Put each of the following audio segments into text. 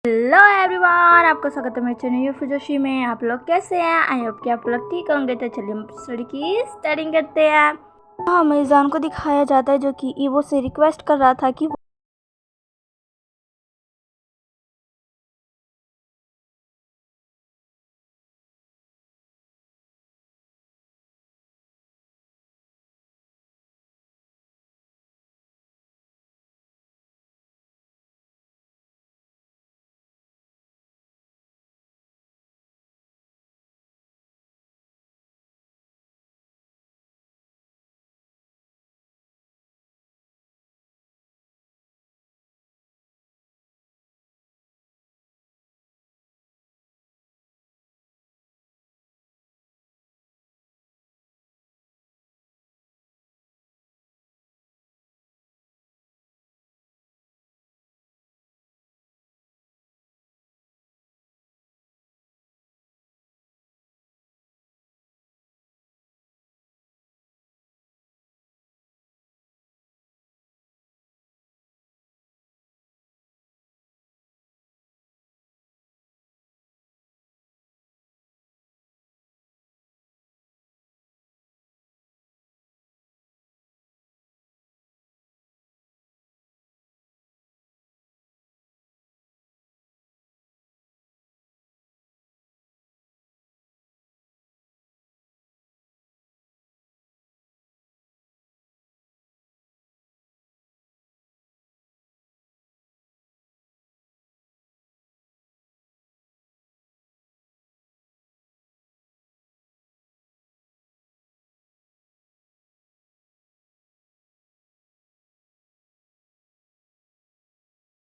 Hello everyone, आपका स्वागत है मेरे चैनल यूफुजोशी में। आप लोग कैसे हैं? आई होप कि आप लोग ठीक होंगे। तो चलिए हम स्टोरी की स्टार्टिंग करते हैं। हमें जान को दिखाया जाता है जो कि ईवो से रिक्वेस्ट कर रहा था कि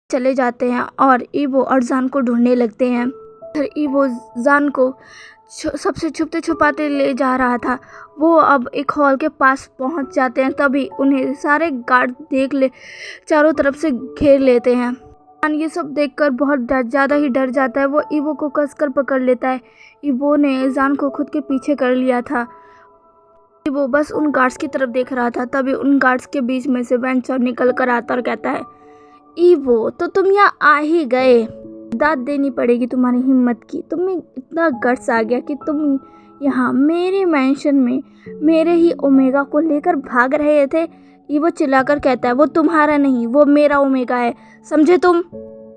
चले जाते हैं और ईवो और जान को ढूंढने लगते हैं। फिर ईवो जान को सबसे छुपते छुपाते ले जा रहा था। वो अब एक हॉल के पास पहुंच जाते हैं, तभी उन्हें सारे गार्ड चारों तरफ से घेर लेते हैं। जान ये सब देखकर बहुत ज़्यादा ही डर जाता है। वो ईवो को कसकर पकड़ लेता है। ईवो ने जान को खुद के पीछे कर लिया था। ईवो बस उन गार्ड्स की तरफ देख रहा था, तभी उन गार्ड्स के बीच में से वेंचर निकल कर आता और कहता है, ईवो तो तुम यहाँ आ ही गए। दाद देनी पड़ेगी तुम्हारी हिम्मत की। तुम्हें इतना गट्स आ गया कि तुम यहाँ मेरे मैंशन में मेरे ही ओमेगा को लेकर भाग रहे थे। ईवो चिल्लाकर कहता है, वो तुम्हारा नहीं, वो मेरा ओमेगा है, समझे तुम?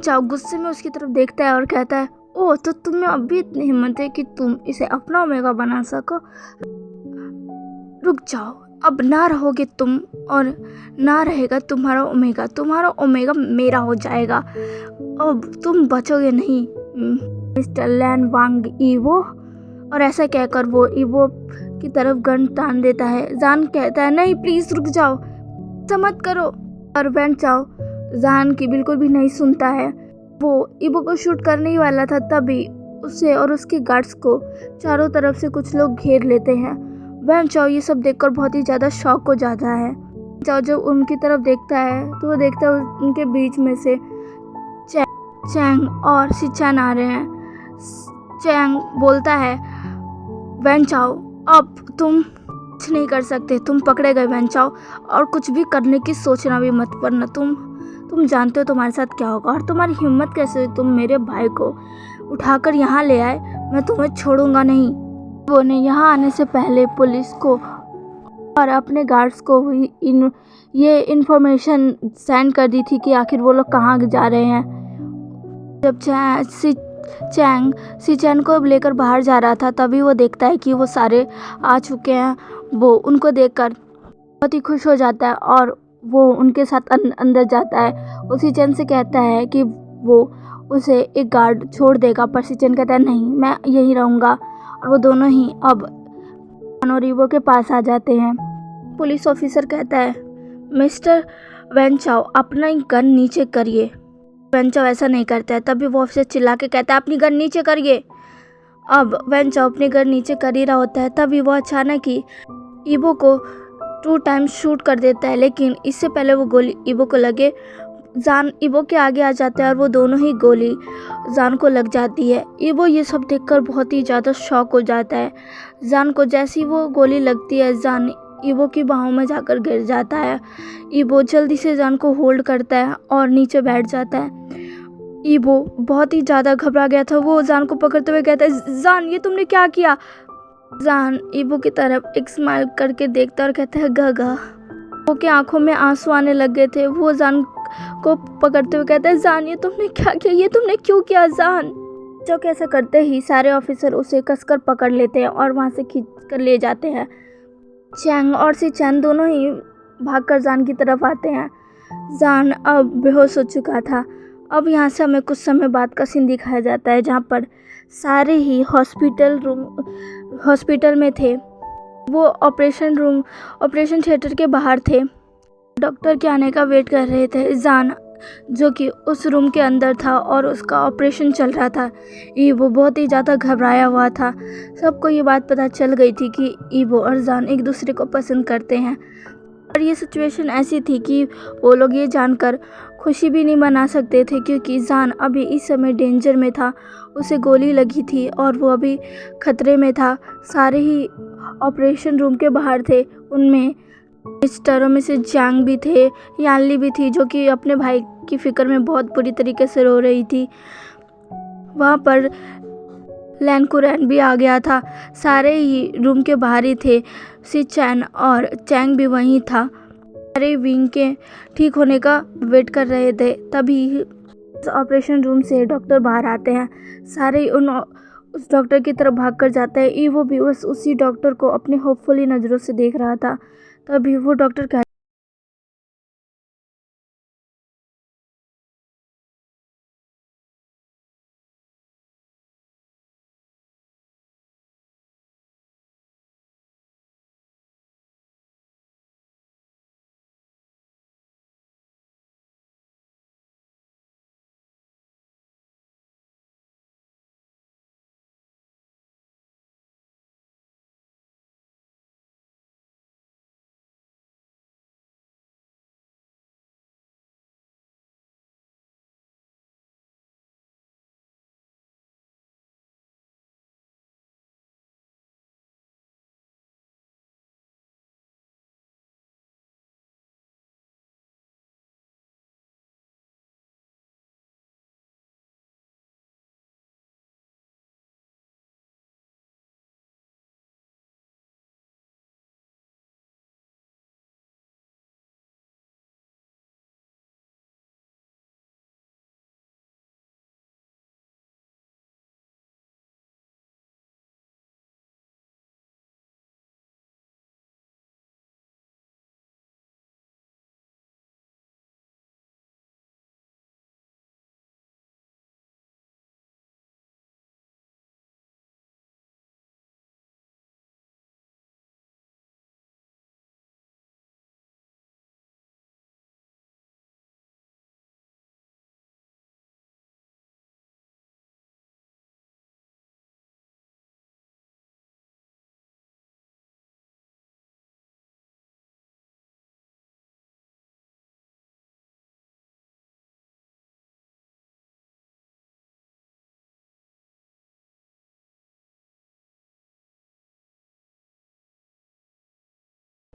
चाओ गुस्से में उसकी तरफ देखता है और कहता है, ओह तो तुम्हें अब भी इतनी हिम्मत है कि तुम इसे अपना ओमेगा बना सको। रुक जाओ, अब ना रहोगे तुम और ना रहेगा तुम्हारा ओमेगा मेरा हो जाएगा। अब तुम बचोगे नहीं मिस्टर लैन वांग ईवो। और ऐसा कहकर वो ईवो की तरफ गन तान देता है। जान कहता है, नहीं प्लीज रुक जाओ, ऐसा मत करो। और वैन चाओ जान की बिल्कुल भी नहीं सुनता है। वो ईवो को शूट करने ही वाला था, तभी उसे और उसके गार्ड्स को चारों तरफ से कुछ लोग घेर लेते हैं। वैन चाओ ये सब देखकर बहुत ही ज़्यादा शॉक हो जाता है। चाओ जब उनकी तरफ देखता है तो वो देखता है उनके बीच में से चैंग और सिचैन आ रहे हैं। चैंग बोलता है, वैन चाओ अब तुम कुछ नहीं कर सकते, तुम पकड़े गए वैन चाओ, और कुछ भी करने की सोचना भी मत, वरना तुम जानते हो तुम्हारे साथ क्या होगा। और तुम्हारी हिम्मत कैसे हुई तुम मेरे भाई को उठाकर यहाँ ले आए? मैं तुम्हें छोड़ूंगा नहीं। वो ने यहाँ आने से पहले पुलिस को और अपने गार्ड्स को ये इन्फॉर्मेशन सेंड कर दी थी कि आखिर वो लोग कहाँ जा रहे हैं। जब चैंग सिचैन को लेकर बाहर जा रहा था, तभी वो देखता है कि वो सारे आ चुके हैं। वो उनको देखकर बहुत ही खुश हो जाता है और वो उनके साथ अंदर जाता है। वो सिचैन से कहता है कि वो उसे एक गार्ड छोड़ देगा, पर सिचैन कहता है, नहीं मैं यहीं रहूँगा। और वो दोनों ही अब और ईवो के पास आ जाते हैं। पुलिस ऑफिसर कहता है, मिस्टर वैन चाओ अपना गन नीचे करिए। वैन चाओ ऐसा नहीं करता है, तभी वो ऑफिसर चिल्ला के कहता है, अपनी गन नीचे करिए। अब वैन चाओ अपनी गन नीचे कर ही रहा होता है, तभी वो अचानक ही ईवो को 2 टाइम्स शूट कर देता है। लेकिन इससे पहले वो गोली ईवो को लगे, जान ईवो के आगे आ जाता है और वो दोनों ही गोली जान को लग जाती है। ईवो ये सब देखकर बहुत ही ज़्यादा शॉक हो जाता है। जान को जैसी वो गोली लगती है, जान ईवो की बाहों में जाकर गिर जाता है। ईवो जल्दी से जान को होल्ड करता है और नीचे बैठ जाता है। ईबो बहुत ही ज़्यादा घबरा गया था। वो जान को पकड़ते हुए कहता है, जान ये तुमने क्या किया? जान ईबो की तरफ एक स्माइल करके देखता है और कहता है, गगा। वो के आंखों में आंसू आने लग गए थे। वो जान को पकड़ते हुए कहता है, जान ये तुमने क्या किया? ये तुमने क्यों किया जान? जो कैसा करते ही सारे ऑफिसर उसे कसकर पकड़ लेते हैं और वहाँ से खींच कर ले जाते हैं। चैंग और सी चैन दोनों ही भागकर जान की तरफ आते हैं। जान अब बेहोश हो चुका था। अब यहाँ से हमें कुछ समय बाद का सीन दिखाया जाता है जहाँ पर सारे ही हॉस्पिटल में थे। वो ऑपरेशन थिएटर के बाहर थे, डॉक्टर के आने का वेट कर रहे थे। जान जो कि उस रूम के अंदर था और उसका ऑपरेशन चल रहा था। ईबो बहुत ही ज़्यादा घबराया हुआ था। सबको ये बात पता चल गई थी कि ईबो और जान एक दूसरे को पसंद करते हैं। और ये सिचुएशन ऐसी थी कि वो लोग ये जानकर खुशी भी नहीं मना सकते थे क्योंकि जान अभी इस समय डेंजर में था। उसे गोली लगी थी और वो अभी खतरे में था। सारे ही ऑपरेशन रूम के बाहर थे। उनमें मिस्टरों में से जैंग भी थे, यानली भी थी जो कि अपने भाई की फिक्र में बहुत बुरी तरीके से रो रही थी। वहाँ पर लैन कुरैन भी आ गया था। सारे ही रूम के बाहर ही थे। सी चैन और चैंग भी वहीं था। सारे विंग के ठीक होने का वेट कर रहे थे। तभी ऑपरेशन रूम से डॉक्टर बाहर आते हैं। सारे उस डॉक्टर की तरफ भागकर जाते हैं। ईवो भी बस उसी डॉक्टर को अपनी होपफुली नज़रों से देख रहा था। तभी वो डॉक्टर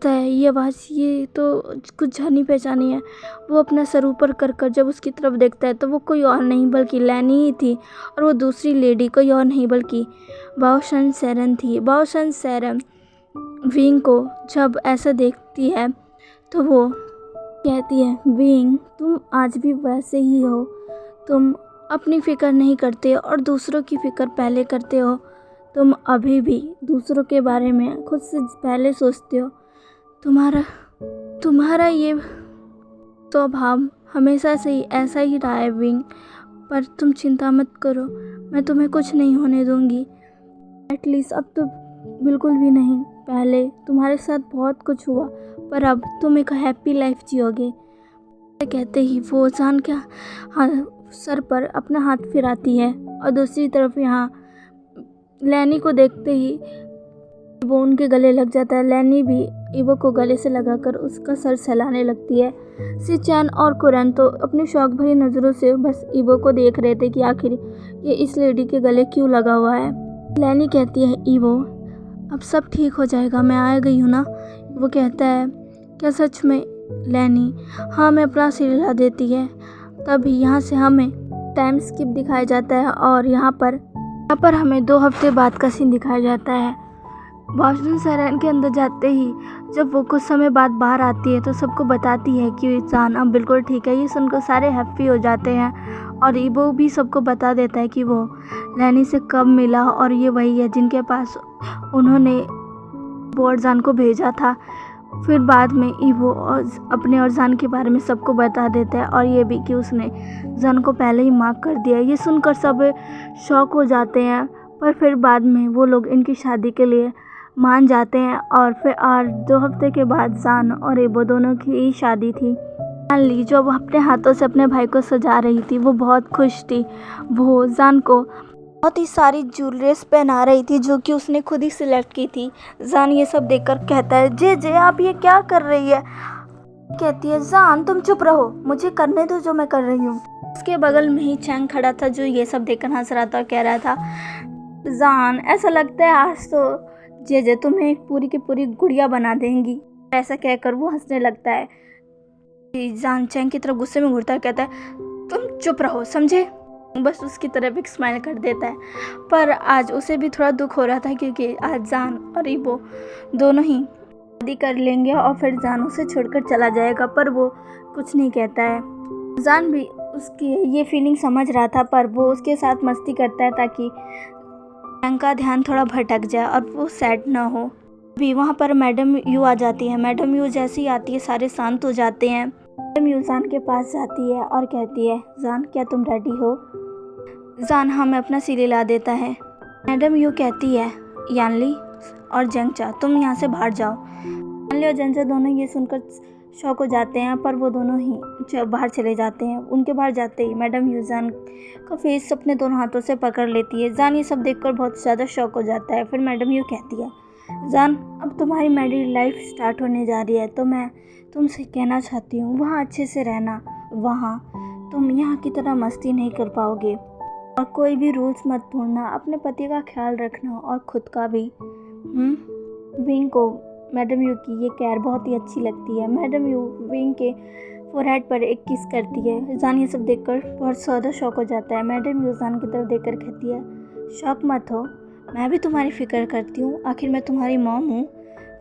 कहता है, ये आवाज़ ये तो कुछ जानी पहचानी है। वो अपना सर ऊपर कर कर जब उसकी तरफ देखता है तो वो कोई और नहीं बल्कि लैनी ही थी। और वो दूसरी लेडी कोई और नहीं बल्कि बाओशन सैरन थी। बाओशन सैरन विंग को जब ऐसा देखती है तो वो कहती है, विंग तुम आज भी वैसे ही हो। तुम अपनी फ़िक्र नहीं करते और दूसरों की फ़िक्र पहले करते हो। तुम अभी भी दूसरों के बारे में खुद से पहले सोचते हो। तुम्हारा ये स्वभाव हमेशा से ही ऐसा ही रहा है विंग। पर तुम चिंता मत करो, मैं तुम्हें कुछ नहीं होने दूंगी। एटलीस्ट अब तो बिल्कुल भी नहीं। पहले तुम्हारे साथ बहुत कुछ हुआ पर अब तुम एक हैप्पी लाइफ जियोगे। कहते ही वो जान के सर पर अपना हाथ फिराती है और दूसरी तरफ यहाँ लैनी को देखते ही वो उनके गले लग जाता है। लैनी भी ईवो को गले से लगाकर उसका सर सहलाने लगती है। सी चैन और कुरैन तो अपनी शौक भरी नज़रों से बस ईवो को देख रहे थे कि आखिर ये इस लेडी के गले क्यों लगा हुआ है। लैनी कहती है, ईवो अब सब ठीक हो जाएगा, मैं आ गई हूँ ना। वो कहता है, क्या सच में? लैनी हाँ, मैं अपना सिर हिला देती है। तभी यहाँ से हमें टाइम स्किप दिखाया जाता है और यहाँ पर हमें 2 हफ्ते बाद का सीन दिखाया जाता है। बॉस्टन सायरन के अंदर जाते ही जब वो कुछ समय बाद बाहर आती है तो सबको बताती है कि जान अब बिल्कुल ठीक है। ये सुनकर सारे हैप्पी हो जाते हैं और ईबो भी सबको बता देता है कि वो लैनी से कब मिला और ये वही है जिनके पास उन्होंने ईबो और जान को भेजा था। फिर बाद में ईबो अपने और जान के बारे में सबको बता देता है और ये भी कि उसने जान को पहले ही माफ़ कर दिया। ये सुनकर सब शॉक हो जाते हैं, पर फिर बाद में वो लोग इनकी शादी के लिए मान जाते हैं और फिर 2 हफ्ते के बाद जान और ईबो दोनों की ही शादी थी। ली जो अपने हाथों से अपने भाई को सजा रही थी वो बहुत खुश थी। वो जान को बहुत ही सारी ज्वेलरीज पहना रही थी जो कि उसने खुद ही सिलेक्ट की थी। जान ये सब देखकर कहता है जे आप ये क्या कर रही है। कहती है जान तुम चुप रहो, मुझे करने दो जो मैं कर रही हूँ। उसके बगल में ही चैंग खड़ा था जो ये सब देखकर हंस रहा था और कह रहा था जान ऐसा लगता है आज तो जे तुम्हें पूरी की पूरी गुड़िया बना देंगी। ऐसा कहकर वो हंसने लगता है। जान चैंग की तरफ गुस्से में घूरता है, कहता है तुम चुप रहो समझे। बस उसकी तरफ एक स्माइल कर देता है, पर आज उसे भी थोड़ा दुख हो रहा था क्योंकि आज जान और ईबो दोनों ही शादी कर लेंगे और फिर जान उसे छोड़कर चला जाएगा, पर वो कुछ नहीं कहता है। जान भी उसकी ये फीलिंग समझ रहा था, पर वो उसके साथ मस्ती करता है ताकि चैंग का ध्यान थोड़ा भटक जाए और वो सैड ना हो। भी वहाँ पर मैडम यू आ जाती है। मैडम यू जैसे ही आती है सारे शांत हो जाते हैं। मैडम यू जान के पास जाती है और कहती है जान क्या तुम रेडी हो। जान हमें अपना सीले ला देता है। मैडम यू कहती है यानली और जंगचा तुम यहाँ से बाहर जाओ। यानली और जंगचा दोनों ये सुनकर शॉक हो जाते हैं, पर वो दोनों ही बाहर चले जाते हैं। उनके बाहर जाते ही मैडम यू जान का फेस अपने दोनों हाथों से पकड़ लेती है। जान ये सब देखकर बहुत ज़्यादा शॉक हो जाता है। फिर मैडम यू कहती है जान अब तुम्हारी मैरिड लाइफ स्टार्ट होने जा रही है तो मैं तुमसे कहना चाहती हूँ वहाँ अच्छे से रहना। वहाँ तुम यहाँ की तरह मस्ती नहीं कर पाओगे और कोई भी रूल्स मत तोड़ना। अपने पति का ख्याल रखना और खुद का भी। विंग को मैडम यू की ये केयर बहुत ही अच्छी लगती है। मैडम यू विंग के फोरहेड पर एक किस करती है। जान ये सब देखकर बहुत ज़्यादा शॉक हो जाता है। मैडम यू जान की तरफ देखकर कहती है शॉक मत हो, मैं भी तुम्हारी फ़िक्र करती हूँ, आखिर मैं तुम्हारी मॉम हूँ।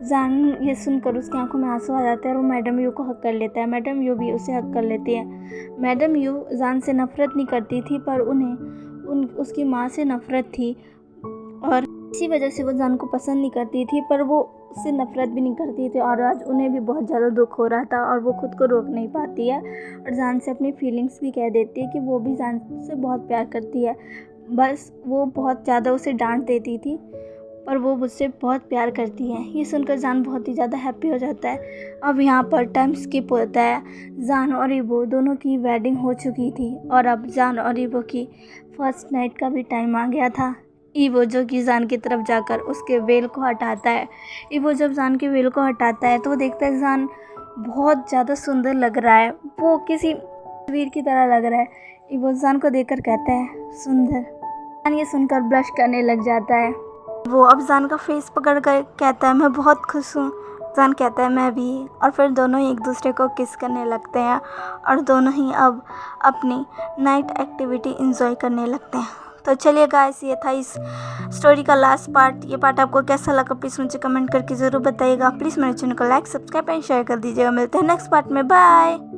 जान ये सुनकर उसकी आंखों में आंसू आ जाते हैं और वो मैडम यू को हक कर लेता है। मैडम यू भी उसे हक कर लेती है। मैडम यू जान से नफ़रत नहीं करती थी, पर उन्हें उसकी माँ से नफ़रत थी और इसी वजह से वो जान को पसंद नहीं करती थी, पर वो उससे नफ़रत भी नहीं करती थी। और आज उन्हें भी बहुत ज़्यादा दुख हो रहा था और वो खुद को रोक नहीं पाती है और जान से अपनी फीलिंग्स भी कह देती है कि वो भी जान से बहुत प्यार करती है। बस वो बहुत ज़्यादा उसे डांट देती थी, पर वो मुझसे बहुत प्यार करती है। ये सुनकर जान बहुत ही ज़्यादा हैप्पी हो जाता है। अब यहाँ पर टाइम स्किप होता है। जान और ईबो दोनों की वेडिंग हो चुकी थी और अब जान और ईबो की फर्स्ट नाइट का भी टाइम आ गया था। ईबो जो कि जान की तरफ जाकर उसके वेल को हटाता है। ईबो जब जान के वेल को हटाता है तो वो देखता है जान बहुत ज़्यादा सुंदर लग रहा है, वो किसी तस्वीर की तरह लग रहा है। ईबो जान को देखकर कहता है सुंदर। जान ये सुनकर ब्लश करने लग जाता है। वो अब जान का फेस पकड़ कर कहता है मैं बहुत खुश हूँ। जान कहता है मैं भी, और फिर दोनों ही एक दूसरे को किस करने लगते हैं और दोनों ही अब अपनी नाइट एक्टिविटी एंजॉय करने लगते हैं। तो चलिए गाइस, ये था इस स्टोरी का लास्ट पार्ट। ये पार्ट आपको कैसा लगा प्लीज़ मुझे कमेंट करके ज़रूर बताइएगा। प्लीज़ मेरे चैनल को लाइक सब्सक्राइब एंड शेयर कर दीजिएगा। मिलते हैं नेक्स्ट पार्ट में, बाय।